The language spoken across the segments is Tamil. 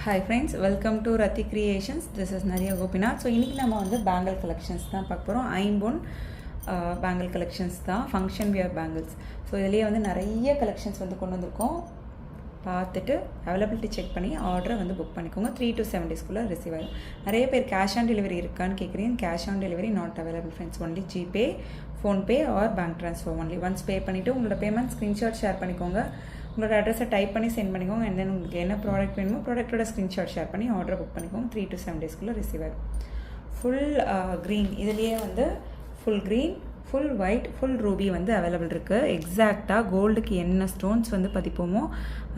Hi friends, welcome to Rathi Creations. This is Nariya Gopinath. So இன்னைக்கு நம்ம வந்து பேங்கிள் கலெக்ஷன்ஸ் தான் பார்க்க போகிறோம். ஐம்பொன் பேங்கிள் கலெக்ஷன்ஸ் தான், ஃபங்க்ஷன் வியர் பேங்கிள்ஸ். ஸோ இதுலேயே வந்து நிறைய கலெக்ஷன்ஸ் வந்து கொண்டு வந்திருக்கோம். பார்த்துட்டு அவைலபிலிட்டி செக் பண்ணி ஆர்டரை வந்து புக் பண்ணிக்கோங்க. 3 to 7 daysக்குள்ளே ரிசீவ் ஆகும். நிறைய பேர் கேஷ் ஆன் டெலிவரி இருக்கான்னு கேட்குறீங்க. Cash on delivery not available friends. Only GPay, PhonePe R bank transfer only. Once pay பண்ணிவிட்டு உங்களோட பேமெண்ட் ஸ்க்ரீன்ஷாட் ஷேர் பண்ணிக்கோங்க. உங்களோட அட்ரஸை டைப் பண்ணி சென்ட் பண்ணிக்கோங்க. அண்ட் தென் உங்களுக்கு என்ன ப்ராடக்ட் வேணுமோ ப்ராடக்ட்டோட ஸ்க்ரீன்ஷாட் ஷேர் பண்ணி ஆர்டரை புக் பண்ணிக்கோங்க. 3 to 7 daysக்குள்ளே ரிசீவ் ஆகும். ஃபுல் க்ரீன், இதுலேயே வந்து full green, full white, full Ruby வந்து அவைலபிள் இருக்குது. எக்ஸாக்டாக கோல்டுக்கு என்ன ஸ்டோன்ஸ் வந்து பதிப்போமோ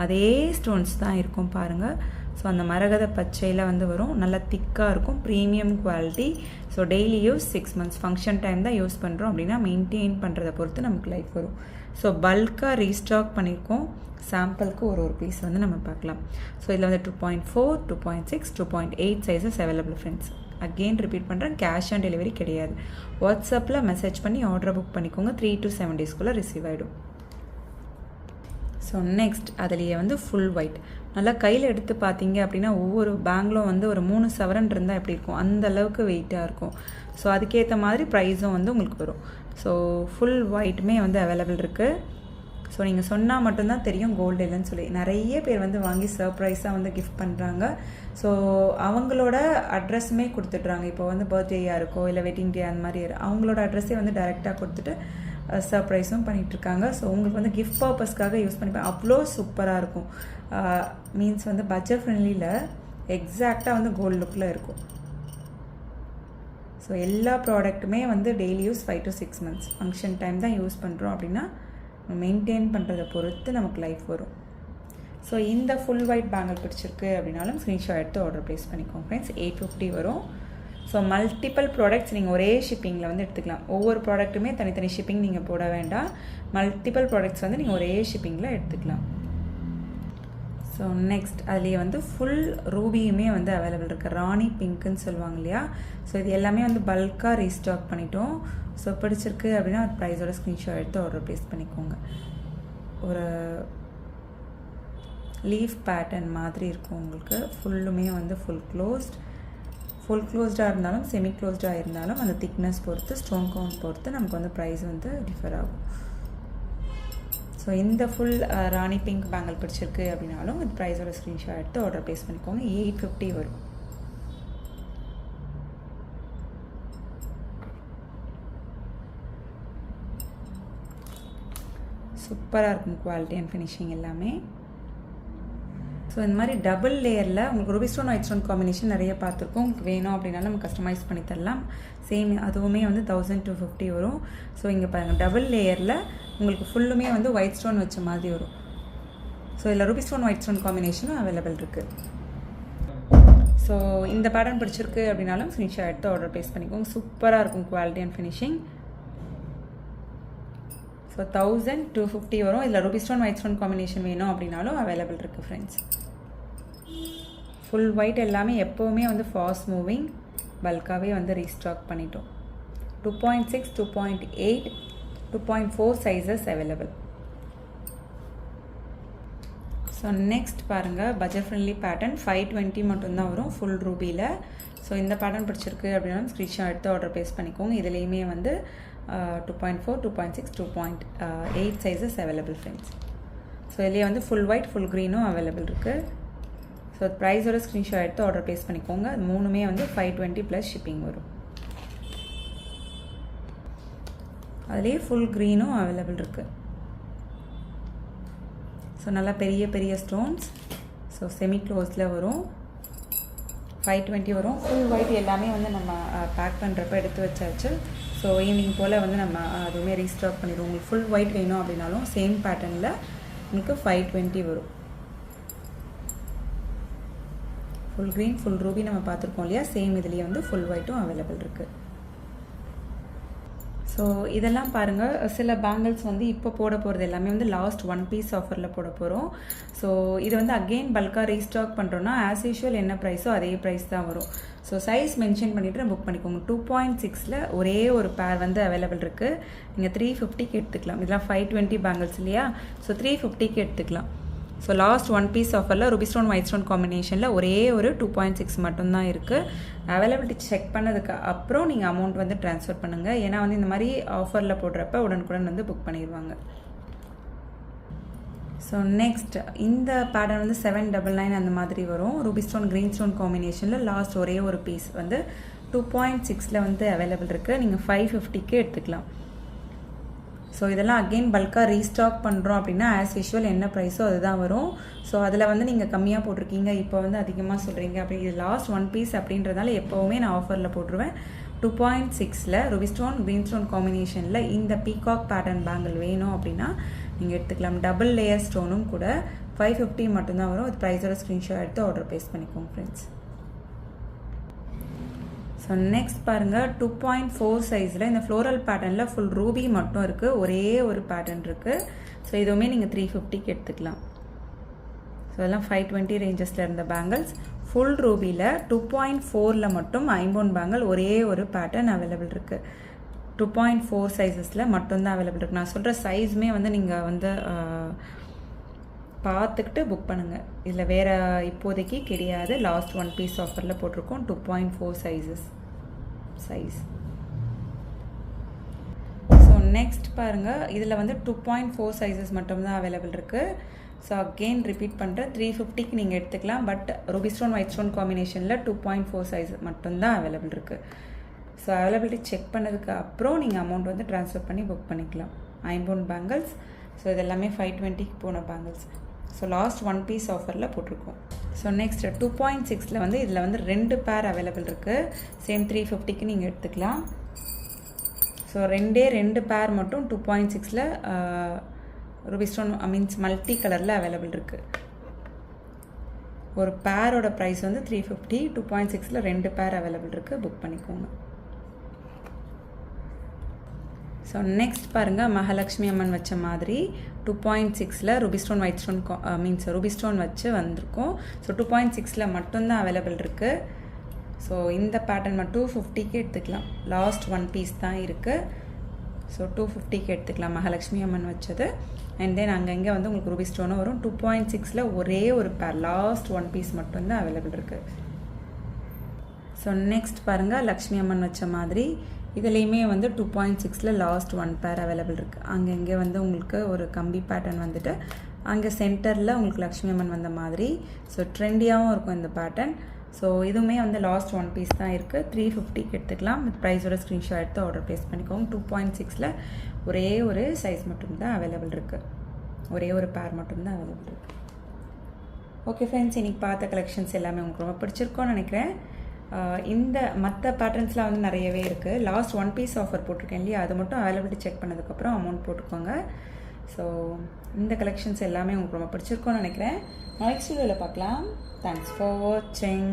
அதே ஸ்டோன்ஸ் தான் இருக்கும் பாருங்கள். ஸோ அந்த மரகத பச்சையில் வந்து வரும், நல்லா திக்காக இருக்கும், premium quality. So daily use 6 months, function time தான் யூஸ் பண்ணுறோம் அப்படின்னா மெயின்டைன் பண்ணுறதை பொறுத்து நமக்கு லைஃப் வரும். ஸோ பல்காக ரீஸ்டாக் பண்ணியிருக்கோம். சாம்பிளுக்கு ஒரு பீஸ் வந்து நம்ம பார்க்கலாம். ஸோ இதில் வந்து 2.4, 2.6, 2.8 sizes available friends. Again repeat பண்ணுறேன், கேஷ் ஆன் டெலிவரி கிடையாது. வாட்ஸ்அப்பில் மெசேஜ் பண்ணி ஆர்டரை புக் பண்ணிக்கோங்க. 3 to 7 daysக்குள்ளே ரிசீவ் ஆகிடும். ஸோ நெக்ஸ்ட் அதுலேயே வந்து ஃபுல் ஒயிட், நல்லா கையில் எடுத்து பார்த்தீங்க அப்படின்னா ஒவ்வொரு பேங்கிலும் வந்து ஒரு 3 சவரன் இருந்தால் எப்படி இருக்கும் அந்த அளவுக்கு வெயிட்டாக இருக்கும். ஸோ அதுக்கேற்ற மாதிரி ப்ரைஸும் வந்து உங்களுக்கு வரும். ஸோ ஃபுல் ஒயிட்டுமே வந்து அவைலபிள் இருக்குது. ஸோ நீங்கள் சொன்னால் மட்டும்தான் தெரியும் கோல்டு இல்லைன்னு சொல்லி. நிறைய பேர் வந்து வாங்கி சர்ப்ரைஸாக வந்து கிஃப்ட் பண்ணுறாங்க. ஸோ அவங்களோட அட்ரஸுமே கொடுத்துட்றாங்க. இப்போ வந்து பர்த்டேயாக இருக்கோ இல்லை வெட்டிங் டே அந்த மாதிரி அவங்களோட அட்ரஸே வந்து டைரெக்டாக கொடுத்துட்டு சர்ப்ரைஸும் பண்ணிகிட்ருக்காங்க. ஸோ உங்களுக்கு வந்து கிஃப்ட் பர்பஸ்க்காக யூஸ் பண்ணிப்பேன். அவ்வளோ சூப்பராக இருக்கும். மீன்ஸ் வந்து பட்ஜெட் ஃப்ரெண்ட்லியில் எக்ஸாக்டாக வந்து கோல்டு லுக்கில் இருக்கும். ஸோ எல்லா ப்ராடக்ட்டுமே வந்து daily use 5 to 6 months, function time தான் யூஸ் பண்ணுறோம் அப்படின்னா மெயின்டைன் பண்ணுறதை பொறுத்து நமக்கு லைஃப் வரும். ஸோ இந்த ஃபுல் ஒயிட் பேங்கிள் பிடிச்சிருக்கு அப்படின்னாலும் ஸ்க்ரீன்ஷாட் எடுத்து ஆர்டர் ப்ளேஸ் பண்ணிக்கோங்க ஃப்ரெண்ட்ஸ். 850 வரும். ஸோ மல்டிபிள் ப்ராடக்ட்ஸ் நீங்கள் ஒரே ஷிப்பிங்கில் வந்து எடுத்துக்கலாம். ஒவ்வொரு ப்ராடக்ட்டுமே தனித்தனி ஷிப்பிங் நீங்கள் போட வேண்டாம். மல்டிபிள் ப்ராடக்ட்ஸ் வந்து நீங்கள் ஒரே ஷிப்பிங்கில் எடுத்துக்கலாம். ஸோ நெக்ஸ்ட் அதுலேயே வந்து ஃபுல் ரூபியுமே வந்து அவைலபிள் இருக்குது. ராணி பிங்க்குன்னு சொல்லுவாங்க இல்லையா. ஸோ இது எல்லாமே வந்து பல்காக ரீஸ்டாக் பண்ணிட்டோம். ஸோ பிடிச்சிருக்கு அப்படின்னா ப்ரைஸோட ஸ்க்ரீன்ஷாட் எடுத்து ஆர்டர் ப்ளேஸ் பண்ணிக்கோங்க. ஒரு லீஃப் பேட்டர்ன் மாதிரி இருக்கும் உங்களுக்கு. ஃபுல்லுமே வந்து ஃபுல் க்ளோஸ்டாக இருந்தாலும் செமி க்ளோஸ்டாக இருந்தாலும் அந்த திக்னஸ் பொறுத்து, ஸ்டோன் கவுண்ட் பொறுத்து நமக்கு வந்து ப்ரைஸ் வந்து டிஃபர் ஆகும். ஸோ இந்த ஃபுல் ராணி பிங்க் பேங்கிள் பிடிச்சிருக்கு அப்படின்னாலும் இந்த ப்ரைஸோட ஸ்க்ரீன்ஷாட் எடுத்து ஆர்டர் ப்ளேஸ் பண்ணிக்கோங்க. 850 வரும். சூப்பராக இருக்கும் குவாலிட்டி அண்ட் ஃபினிஷிங் எல்லாமே. ஸோ இந்த மாதிரி டபுள் லேயரில் உங்களுக்கு Ruby stone white stone combination நிறைய பார்த்துருக்கோம். உங்களுக்கு வேணும் அப்படின்னாலும் நம்ம கஸ்டமைஸ் பண்ணி தரலாம். சேம் அதுவுமே வந்து 1250 வரும். ஸோ இங்கே பாருங்கள், டபுள் லேயரில் உங்களுக்கு ஃபுல்லுமே வந்து ஒயிட் ஸ்டோன் வச்ச மாதிரி வரும். ஸோ இதில் ரூபி ஸ்டோன் ஒயிட் ஸ்டோன் காம்பினேஷனும் அவைலபிள் இருக்குது. ஸோ இந்த பேட்டர்ன் பிடிச்சிருக்கு அப்படின்னாலும் ஸ்க்ரீன்ஷாட் எடுத்து ஆர்டர் ப்ளேஸ் பண்ணிக்கோங்க. சூப்பராக இருக்கும் குவாலிட்டி அண்ட் ஃபினிஷிங். ஸோ 1250 வரும். இதில் ruby stone white stone combination வேணும் அப்படின்னாலும் அவைலபிள் இருக்குது ஃப்ரெண்ட்ஸ். ஃபுல் ஒயிட் எல்லாமே எப்போவுமே வந்து ஃபாஸ்ட் மூவிங், பல்காகவே வந்து ரீஸ்டாக் பண்ணிட்டோம். 2.6, 2.8, 2.4 சைஸஸ் அவைலபிள். ஸோ நெக்ஸ்ட் பாருங்கள், பட்ஜெட் ஃப்ரெண்ட்லி பேட்டர்ன் 520 மட்டும்தான் வரும் ஃபுல் ரூபியில். ஸோ இந்த பேட்டர்ன் பிடிச்சிருக்கு அப்படின்னாலும் ஸ்க்ரீன்ஷாட் எடுத்து ஆர்டர் ப்ளேஸ் பண்ணிக்கோங்க. இதுலேயுமே வந்து 2.4, 2.6, 2.8 சைஸஸ் அவைலபிள் ஃப்ரெண்ட்ஸ். ஸோ இதுலேயே வந்து ஃபுல் ஒயிட், ஃபுல் க்ரீனும் அவைலபிள் இருக்குது. ஸோ ப்ரைஸோட ஸ்க்ரீன்ஷாட் எடுத்து ஆர்டர் ப்ளேஸ் பண்ணிக்கோங்க. அது மூணுமே வந்து 520 ப்ளஸ் ஷிப்பிங் வரும். அதுலேயே ஃபுல் க்ரீனும் அவைலபிள் இருக்குது. ஸோ நல்லா பெரிய பெரிய ஸ்டோன்ஸ். ஸோ செமி க்ளோஸில் வரும். 520 வரும். ஃபுல் ஒயிட் எல்லாமே வந்து நம்ம பேக் பண்ணுறப்ப எடுத்து வச்சாச்சு. ஸோ ஈவினிங் போல் வந்து நம்ம அதுவுமே ரீஸ்டாக் பண்ணிடுவோம். உங்களுக்கு ஃபுல் ஒயிட் வேணும் அப்படின்னாலும் சேம் பேட்டர்னில் உங்களுக்கு 520 வரும். ஃபுல் க்ரீன், ஃபுல் ரூபி நம்ம பார்த்துருக்கோம் இல்லையா. சேம் இதுலேயே வந்து ஃபுல் ஒயிட்டும் அவைலபிள் இருக்குது. ஸோ இதெல்லாம் பாருங்கள், சில பேங்கிள்ஸ் வந்து இப்போ போட போகிறது எல்லாமே வந்து லாஸ்ட் 1 piece ஆஃபரில் போட போகிறோம். ஸோ இது வந்து அகெயின் பல்காக ரீஸ்டாக் பண்ணுறோன்னா ஆஸ் யூஷுவல் என்ன ப்ரைஸோ அதே ப்ரைஸ் தான் வரும். ஸோ சைஸ் மென்ஷன் பண்ணிவிட்டு புக் பண்ணிக்கோங்க. 2.6ல் ஒரே ஒரு பேர் வந்து அவைலபிள் இருக்குது. நீங்கள் 350க்கு எடுத்துக்கலாம். இதெல்லாம் 520 பேங்கிள்ஸ் இல்லையா. ஸோ 350க்கு எடுத்துக்கலாம். ஸோ லாஸ்ட் ஒன் பீஸ் ஆஃபரில் ரூபி ஸ்டோன் ஒயிட் ஸ்டோன் காம்பினேஷனில் ஒரே ஒரு 2.6 மட்டும்தான் இருக்குது. அவைலபிலிட்டி செக் பண்ணதுக்கு அப்புறம் நீங்கள் அமௌண்ட் வந்து ட்ரான்ஸ்ஃபர் பண்ணுங்கள். ஏன்னா வந்து இந்த மாதிரி ஆஃபரில் போடுறப்ப உடனுக்குடன் வந்து புக் பண்ணிடுவாங்க. ஸோ நெக்ஸ்ட் இந்த பேட்டர்ன் வந்து 799 அந்த மாதிரி வரும். ரூபி ஸ்டோன் க்ரீன் ஸ்டோன் காம்பினேஷனில் லாஸ்ட் ஒரே ஒரு பீஸ் வந்து 2.6 வந்து அவைலபிள் இருக்குது. நீங்கள் 550க்கு எடுத்துக்கலாம். ஸோ இதெல்லாம் அகெயின் பல்காக ரீஸ்டாக் பண்ணுறோம் அப்படின்னா ஆஸ் யூஷுவல் என்ன ப்ரைஸோ அதுதான் வரும். ஸோ அதில் வந்து நீங்கள் கம்மியாக போட்டிருக்கீங்க, இப்போ வந்து அதிகமாக சொல்கிறீங்க அப்படி இது லாஸ்ட் ஒன் பீஸ் அப்படின்றதால எப்போவுமே நான் ஆஃபரில் போட்டுருவேன். 2.6ல் ரூபி ஸ்டோன் க்ரீன் ஸ்டோன் காம்பினேஷனில் இந்த பீகாக் பேட்டர்ன் பேங்கிள் வேணும் அப்படின்னா நீங்கள் எடுத்துக்கலாம். டபுள் லேயர் ஸ்டோனும் கூட 550 மட்டும்தான் வரும். இது ப்ரைஸோட ஸ்க்ரீன்ஷாட் எடுத்து ஆர்டர் ப்ளேஸ் பண்ணிக்கோங்க ஃப்ரெண்ட்ஸ். ஸோ நெக்ஸ்ட் பாருங்கள் 2.4 சைஸில் இந்த ஃப்ளோரல் பேட்டர்னில் ஃபுல் ரூபி மட்டும் இருக்குது. ஒரே ஒரு பேட்டர்ன் இருக்குது. ஸோ இதுவுமே நீங்கள் 350க்கு எடுத்துக்கலாம். ஸோ இதெல்லாம் 520 ரேஞ்சஸில் இருந்த பேங்கிள்ஸ். ஃபுல் ரூபியில் 2.4ல் மட்டும் ஐம்பொன் பேங்கிள் ஒரே ஒரு பேட்டர்ன் அவைலபிள் இருக்குது. 2.4 சைஸஸில் மட்டும்தான் அவைலபிள் இருக்குது. நான் சொல்கிற சைஸுமே வந்து நீங்கள் வந்து பார்த்துக்கிட்டு புக் பண்ணுங்கள். இதில் வேறு இப்போதைக்கு கிடையாது. லாஸ்ட் ஒன் பீஸ் ஆஃபரில் போட்டிருக்கோம் 2.4 சைஸ். ஸோ நெக்ஸ்ட் பாருங்கள் இதில் வந்து 2.4 சைஸஸ் மட்டும்தான் அவைலபிள் இருக்குது. ஸோ அகெயின் ரிப்பீட் பண்ணுறேன் 350க்கு நீங்கள் எடுத்துக்கலாம். But Ruby stone white stone காம்பினேஷனில் 2.4 சைஸ் மட்டும்தான் அவைலபிள் இருக்குது. ஸோ அவைலபிலிட்டி செக் பண்ணதுக்கு அப்புறம் நீங்கள் அமௌண்ட் வந்து ட்ரான்ஸ்ஃபர் பண்ணி புக் பண்ணிக்கலாம். ஐம்பொன் பேங்கிள்ஸ். ஸோ இதெல்லாமே 520க்கு போன bangles. So last one piece ஆஃபரில் போட்டிருக்கோம். ஸோ நெக்ஸ்ட் 2.6ல் வந்து இதில் வந்து 2 பேர் அவைலபிள் இருக்குது. சேம் 350க்கு நீங்கள் எடுத்துக்கலாம். ஸோ 2 பேர் மட்டும் 2.6ல் ரூபி ஸ்டோன் மீன்ஸ் மல்டி கலரில் அவைலபிள் இருக்குது. ஒரு பேரோட ப்ரைஸ் வந்து 350. 2.6ல் 2 பேர் அவைலபிள் இருக்குது. புக் பண்ணிக்கோங்க. ஸோ நெக்ஸ்ட் பாருங்கள் மகாலட்சுமி அம்மன் வச்ச மாதிரி 2.6ல் ruby stone white stone means ruby stone வச்சு வந்திருக்கோம். ஸோ 2.6ல் மட்டும்தான் அவைலபிள் இருக்குது. ஸோ இந்த பேட்டர்ன் மட்டும் 250க்கு எடுத்துக்கலாம். லாஸ்ட் ஒன் பீஸ் தான் இருக்குது. ஸோ 250க்கு எடுத்துக்கலாம் மகாலட்சுமி அம்மன் வச்சது. அண்ட் தென் அங்கங்கே வந்து உங்களுக்கு ரூபி ஸ்டோனும் வரும். 2.6ல் ஒரே ஒரு பேர் லாஸ்ட் ஒன் பீஸ் மட்டும்தான் அவைலபிள் இருக்குது. ஸோ நெக்ஸ்ட் பாருங்கள் லக்ஷ்மி அம்மன் வச்ச மாதிரி இதுலேயுமே வந்து 2.6ல் லாஸ்ட் ஒன் பேர் அவைலபிள் இருக்குது. அங்கங்கே வந்து உங்களுக்கு ஒரு கம்பி பேட்டர்ன் வந்துட்டு அங்கே சென்டரில் உங்களுக்கு லக்ஷ்மி அம்மன் வந்த மாதிரி. ஸோ ட்ரெண்டியாகவும் இருக்கும் இந்த பேட்டர்ன். ஸோ இதுவுமே வந்து லாஸ்ட் ஒன் பீஸ் தான் இருக்குது. 350க்கு எடுத்துக்கலாம். வித் ப்ரைஸோட ஸ்க்ரீன்ஷாட் எடுத்து ஆர்டர் ப்ளேஸ் பண்ணிக்கோங்க. 2.6ல் ஒரே ஒரு சைஸ் மட்டும்தான் அவைலபிள் இருக்குது. ஒரே ஒரு பேர் மட்டும்தான் அவைலபிள் இருக்குது. ஓகே ஃப்ரெண்ட்ஸ், இன்றைக்கி பார்த்த கலெக்ஷன்ஸ் எல்லாமே உங்களுக்கு ரொம்ப பிடிச்சிருக்கோன்னு நினைக்கிறேன். இந்த மற்ற பேட்டர்ன்ஸ்லாம் வந்து நிறையவே இருக்குது. லாஸ்ட் ஒன் பீஸ் ஆஃபர் போட்டிருக்கேன் இல்லையா, அது மட்டும் அவைலபிலிட்டி செக் பண்ணதுக்கப்புறம் அமௌண்ட் போட்டுக்கோங்க. ஸோ இந்த கலெக்ஷன்ஸ் எல்லாமே உங்களுக்கு ரொம்ப பிடிச்சிருக்கோன்னு நினைக்கிறேன். நெக்ஸ்ட் வீடியோவில் பார்க்கலாம். தேங்க்ஸ் ஃபார் வாட்சிங்.